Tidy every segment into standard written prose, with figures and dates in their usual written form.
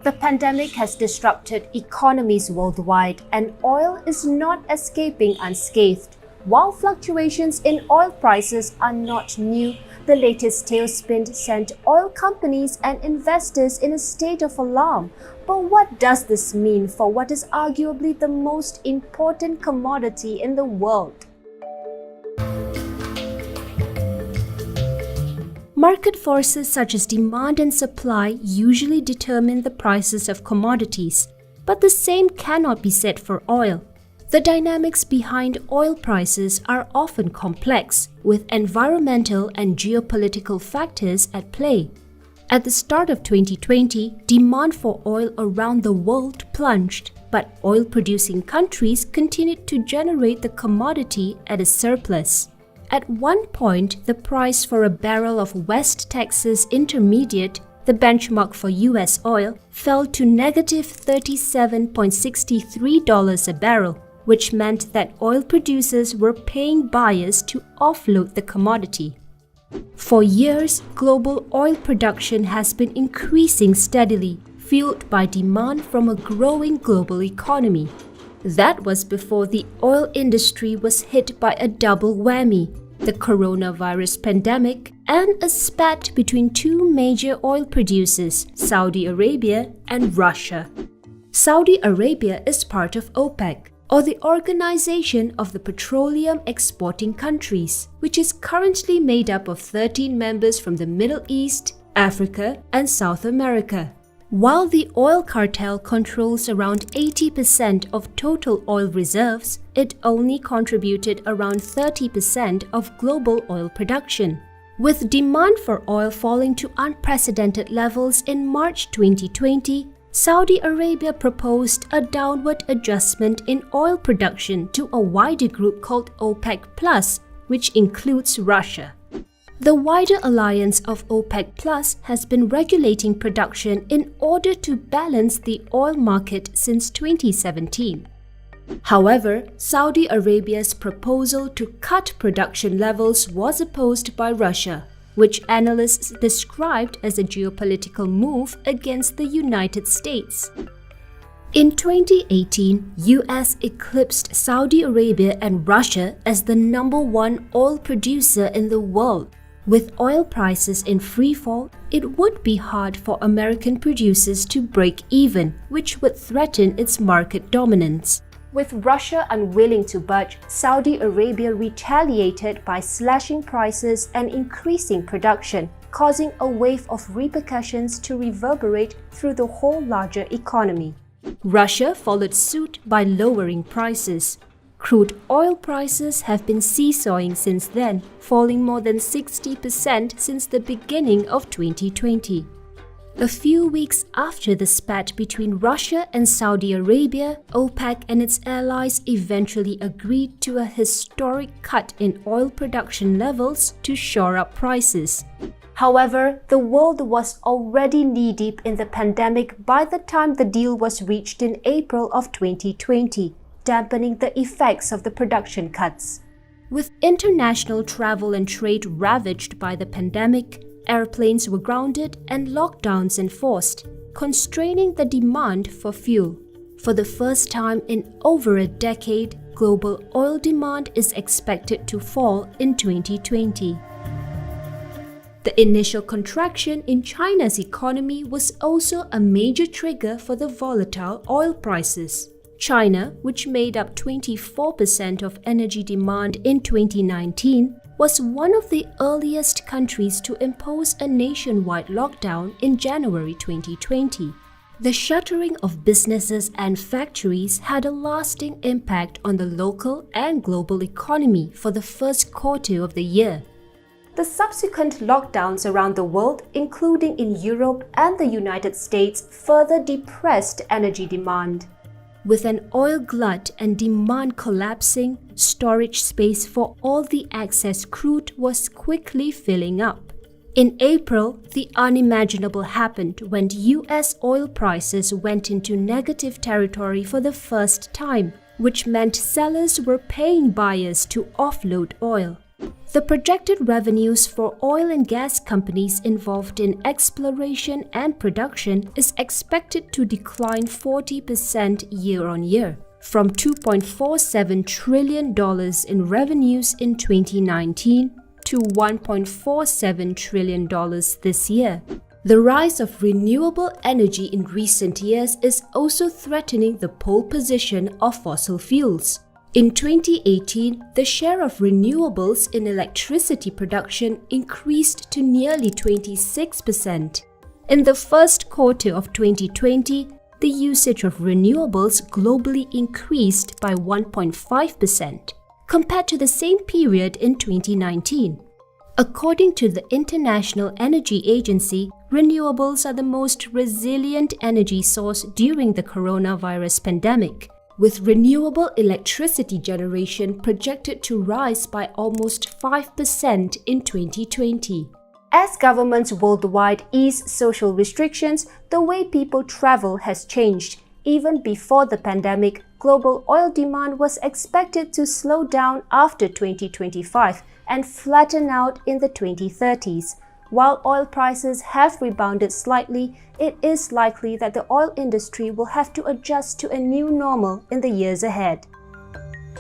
The pandemic has disrupted economies worldwide, and oil is not escaping unscathed. While fluctuations in oil prices are not new, the latest tailspin sent oil companies and investors in a state of alarm. But what does this mean for what is arguably the most important commodity in the world? Market forces such as demand and supply usually determine the prices of commodities, but the same cannot be said for oil. The dynamics behind oil prices are often complex, with environmental and geopolitical factors at play. At the start of 2020, demand for oil around the world plunged, but oil-producing countries continued to generate the commodity at a surplus. At one point, the price for a barrel of West Texas Intermediate, the benchmark for US oil, fell to negative $37.63 a barrel, which meant that oil producers were paying buyers to offload the commodity. For years, global oil production has been increasing steadily, fueled by demand from a growing global economy. That was before the oil industry was hit by a double whammy: the coronavirus pandemic and a spat between two major oil producers, Saudi Arabia and Russia. Saudi Arabia is part of OPEC, or the Organization of the Petroleum Exporting Countries, which is currently made up of 13 members from the Middle East, Africa, and South America. While the oil cartel controls around 80% of total oil reserves, it only contributed around 30% of global oil production. With demand for oil falling to unprecedented levels in March 2020, Saudi Arabia proposed a downward adjustment in oil production to a wider group called OPEC+, which includes Russia. The wider alliance of OPEC+ has been regulating production in order to balance the oil market since 2017. However, Saudi Arabia's proposal to cut production levels was opposed by Russia, which analysts described as a geopolitical move against the United States. In 2018, US eclipsed Saudi Arabia and Russia as the #1 oil producer in the world. With oil prices in freefall, it would be hard for American producers to break even, which would threaten its market dominance. With Russia unwilling to budge, Saudi Arabia retaliated by slashing prices and increasing production, causing a wave of repercussions to reverberate through the whole larger economy. Russia followed suit by lowering prices. Crude oil prices have been seesawing since then, falling more than 60% since the beginning of 2020. A few weeks after the spat between Russia and Saudi Arabia, OPEC and its allies eventually agreed to a historic cut in oil production levels to shore up prices. However, the world was already knee-deep in the pandemic by the time the deal was reached in April of 2020, dampening the effects of the production cuts. With international travel and trade ravaged by the pandemic, airplanes were grounded and lockdowns enforced, constraining the demand for fuel. For the first time in over a decade, global oil demand is expected to fall in 2020. The initial contraction in China's economy was also a major trigger for the volatile oil prices. China, which made up 24% of energy demand in 2019, was one of the earliest countries to impose a nationwide lockdown in January 2020. The shuttering of businesses and factories had a lasting impact on the local and global economy for the first quarter of the year. The subsequent lockdowns around the world, including in Europe and the United States, further depressed energy demand. With an oil glut and demand collapsing, storage space for all the excess crude was quickly filling up. In April, the unimaginable happened when US oil prices went into negative territory for the first time, which meant sellers were paying buyers to offload oil. The projected revenues for oil and gas companies involved in exploration and production is expected to decline 40% year-on-year, from $2.47 trillion in revenues in 2019 to $1.47 trillion this year. The rise of renewable energy in recent years is also threatening the pole position of fossil fuels. In 2018, the share of renewables in electricity production increased to nearly 26%. In the first quarter of 2020, the usage of renewables globally increased by 1.5% compared to the same period in 2019. According to the International Energy Agency, renewables are the most resilient energy source during the coronavirus pandemic, with renewable electricity generation projected to rise by almost 5% in 2020. As governments worldwide ease social restrictions, the way people travel has changed. Even before the pandemic, global oil demand was expected to slow down after 2025 and flatten out in the 2030s. While oil prices have rebounded slightly, it is likely that the oil industry will have to adjust to a new normal in the years ahead.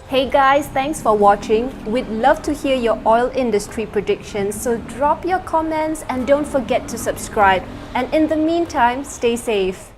Hey guys, thanks for watching. We'd love to hear your oil industry predictions, so drop your comments and don't forget to subscribe. And in the meantime, stay safe.